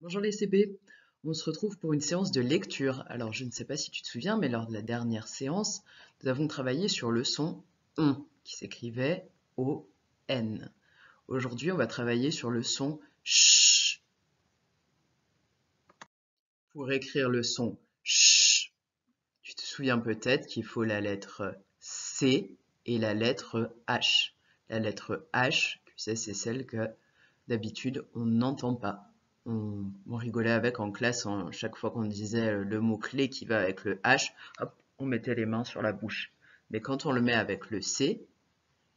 Bonjour les CP, on se retrouve pour une séance de lecture. Alors je ne sais pas si tu te souviens, mais lors de la dernière séance, nous avons travaillé sur le son ON, qui s'écrivait O-N. Aujourd'hui, on va travailler sur le son CH. Pour écrire le son CH, tu te souviens peut-être qu'il faut la lettre C et la lettre H. La lettre H, tu sais, c'est celle que d'habitude on n'entend pas. On rigolait avec en classe, chaque fois qu'on disait le mot-clé qui va avec le H, hop, on mettait les mains sur la bouche. Mais quand on le met avec le C,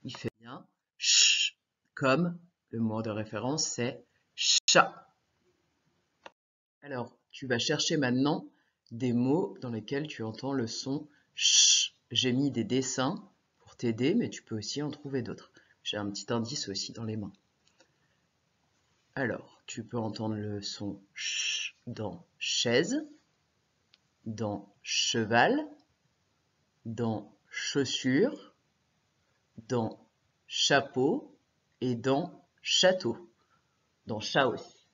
il fait bien ch, comme le mot de référence c'est chat. Alors, tu vas chercher maintenant des mots dans lesquels tu entends le son ch. J'ai mis des dessins pour t'aider, mais tu peux aussi en trouver d'autres. J'ai un petit indice aussi dans les mains. Alors, tu peux entendre le son ch dans chaise, dans cheval, dans chaussure, dans chapeau et dans château, dans chat aussi.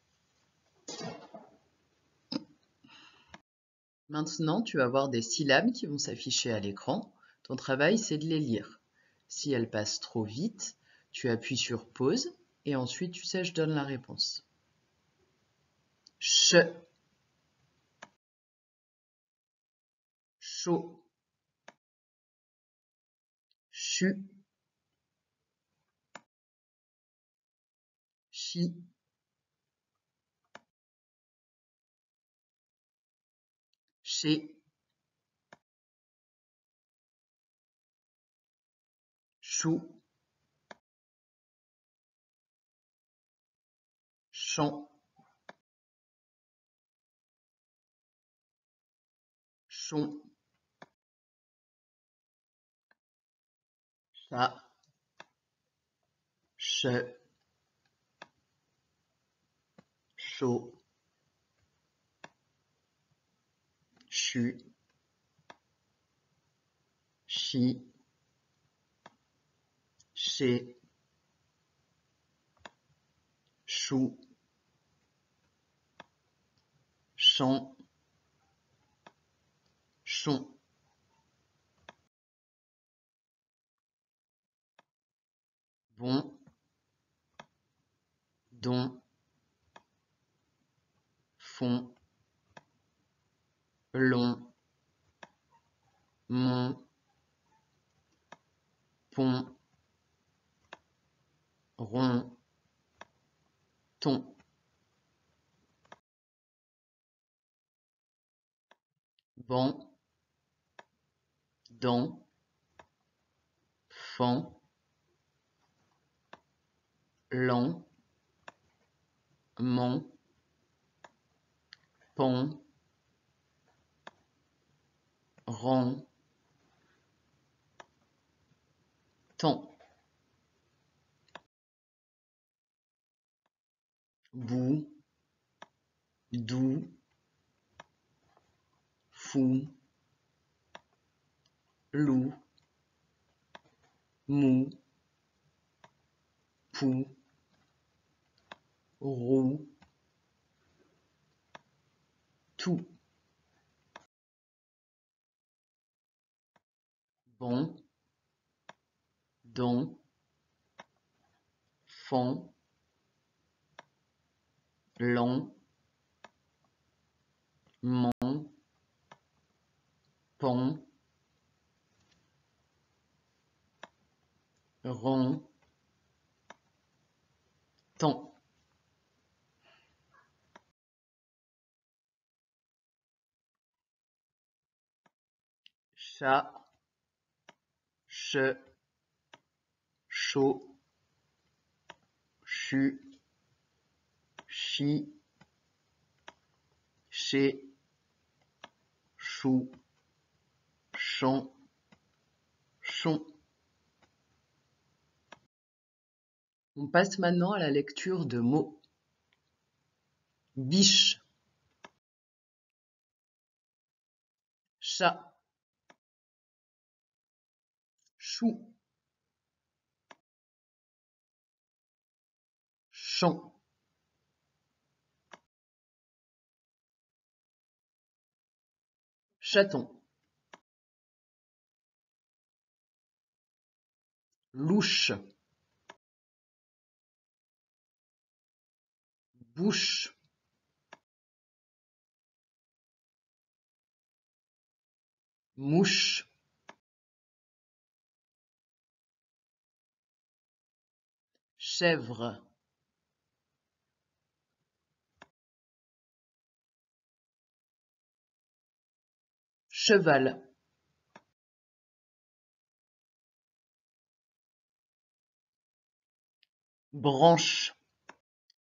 Maintenant, tu vas voir des syllabes qui vont s'afficher à l'écran. Ton travail, c'est de les lire. Si elles passent trop vite, tu appuies sur pause et ensuite, tu sais, je donne la réponse. Ch, chaud, chu, chi, chez, chou, champ, chon, chat, che, chaud, chu, chi, chez, chou, champ, chon. Bon, don, fond, long, mon, pont, rond, ton. Ban, dan, fan, lan, man, pan, ran, tan. Bout, doux, fou, loup, mou, pou, roux, tout. Bon, don, fan, lan, man, pan, ran, tan. Chat, che, chaud, chu, chi, chez, chou, champ, chon. On passe maintenant à la lecture de mots. Biche, chat, chou, champ, Chaton. Louche. Bouche. Mouche. Chèvre. Cheval. Branche.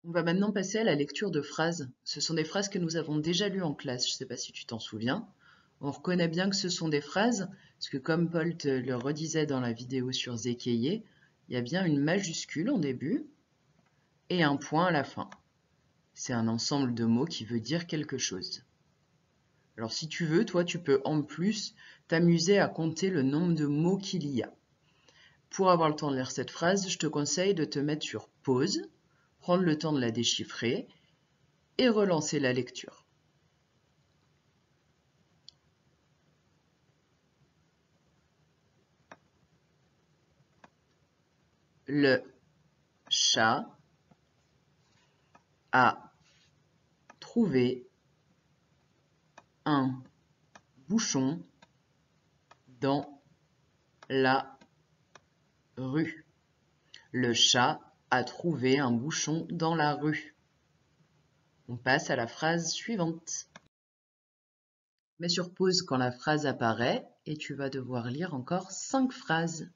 On va maintenant passer à la lecture de phrases. Ce sont des phrases que nous avons déjà lues en classe, je ne sais pas si tu t'en souviens. On reconnaît bien que ce sont des phrases, parce que comme Paul te le redisait dans la vidéo sur Zékéié, il y a bien une majuscule en début et un point à la fin. C'est un ensemble de mots qui veut dire quelque chose. Alors si tu veux, toi, tu peux en plus t'amuser à compter le nombre de mots qu'il y a. Pour avoir le temps de lire cette phrase, je te conseille de te mettre sur pause, prendre le temps de la déchiffrer et relancer la lecture. Le chat a trouvé un bouchon dans la rue. Le chat a trouvé un bouchon dans la rue. On passe à la phrase suivante. Mets sur pause quand la phrase apparaît et tu vas devoir lire encore 5 phrases.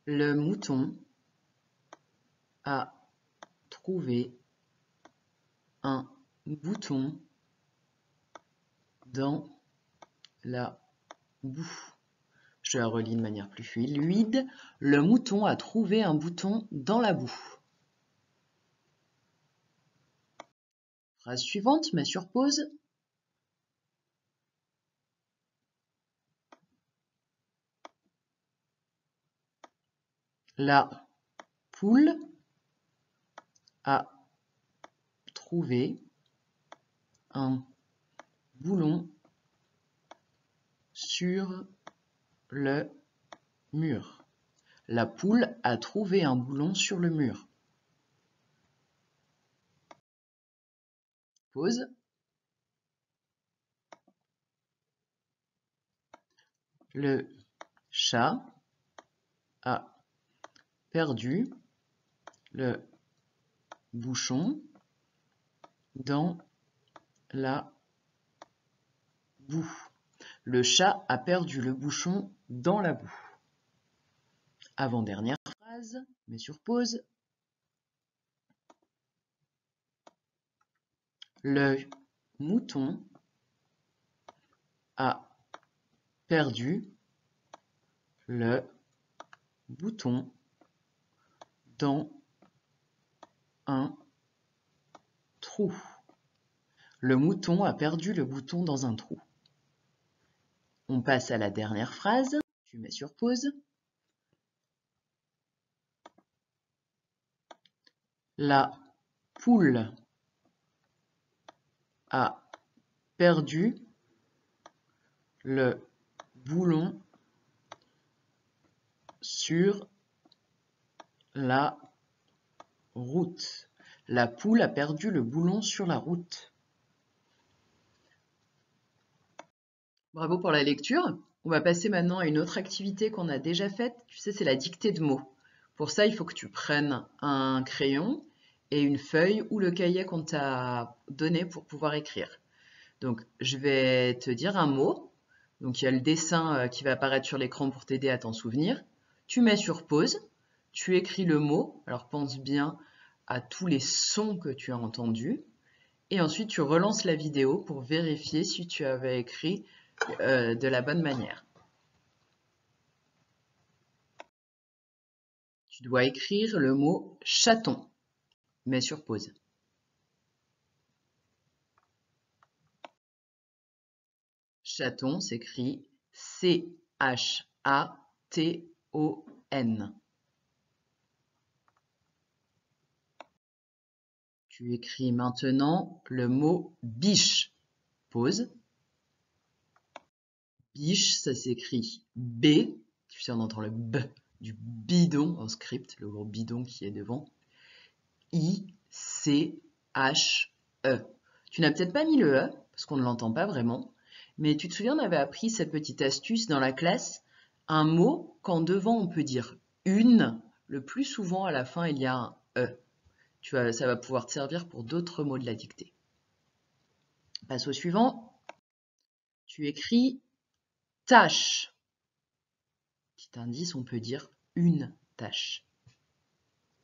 Le mouton a trouvé un bouton dans la boue. Je la relis de manière plus fluide. Le mouton a trouvé un bouton dans la boue. Phrase suivante, mets sur pause. La poule a trouvé un boulon sur le mur. La poule a trouvé un boulon sur le mur. Pause. Le chat a perdu le bouchon dans la boue. Le chat a perdu le bouchon dans la boue. Avant-dernière phrase, mets sur pause. Le mouton a perdu le bouton dans un trou. Le mouton a perdu le bouton dans un trou. On passe à la dernière phrase. Tu mets sur pause. La poule a perdu le boulon sur la route. La poule a perdu le boulon sur la route. Bravo pour la lecture. On va passer maintenant à une autre activité qu'on a déjà faite. Tu sais, c'est la dictée de mots. Pour ça, il faut que tu prennes un crayon et une feuille ou le cahier qu'on t'a donné pour pouvoir écrire. Donc, je vais te dire un mot. Donc, il y a le dessin qui va apparaître sur l'écran pour t'aider à t'en souvenir. Tu mets sur pause. Tu écris le mot. Alors, pense bien à tous les sons que tu as entendus. Et ensuite, tu relances la vidéo pour vérifier si tu avais écrit de la bonne manière. Tu dois écrire le mot chaton. Mets sur pause. Chaton s'écrit C-H-A-T-O-N. N. Tu écris maintenant le mot biche. Pause. Biche, ça s'écrit B. Tu sais, on entend le B du bidon en script, le gros bidon qui est devant. I-C-H-E. Tu n'as peut-être pas mis le E, parce qu'on ne l'entend pas vraiment, mais tu te souviens, on avait appris cette petite astuce dans la classe. Un mot, quand devant on peut dire une, le plus souvent à la fin il y a un E. Ça va pouvoir te servir pour d'autres mots de la dictée. Passe au suivant. Tu écris tâche. Petit indice, on peut dire une tâche.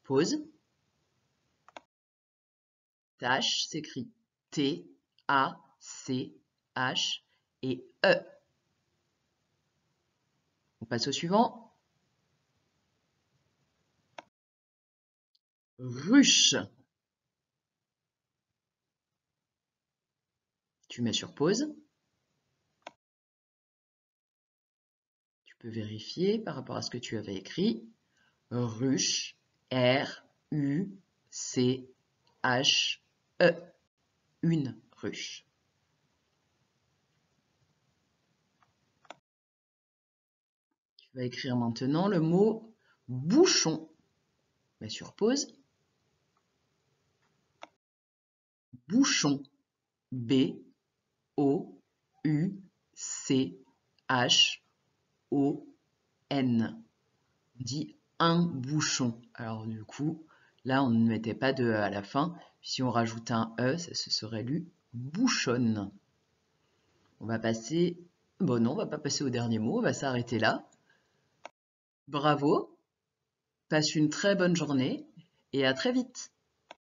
Pause. Tâche s'écrit T-A-C-H et E. On passe au suivant. Ruche. Tu mets sur pause. Tu peux vérifier par rapport à ce que tu avais écrit. Ruche, R-U-C-H-E. Une ruche. Tu vas écrire maintenant le mot bouchon. Mets sur pause. Bouchon. B-O-U-C-H-O-N. On dit un bouchon. Alors du coup, là on ne mettait pas de E à la fin. Si on rajoute un E, ça se serait lu bouchonne. On va passer... Bon non, on va pas passer au dernier mot, on va s'arrêter là. Bravo, passe une très bonne journée et à très vite.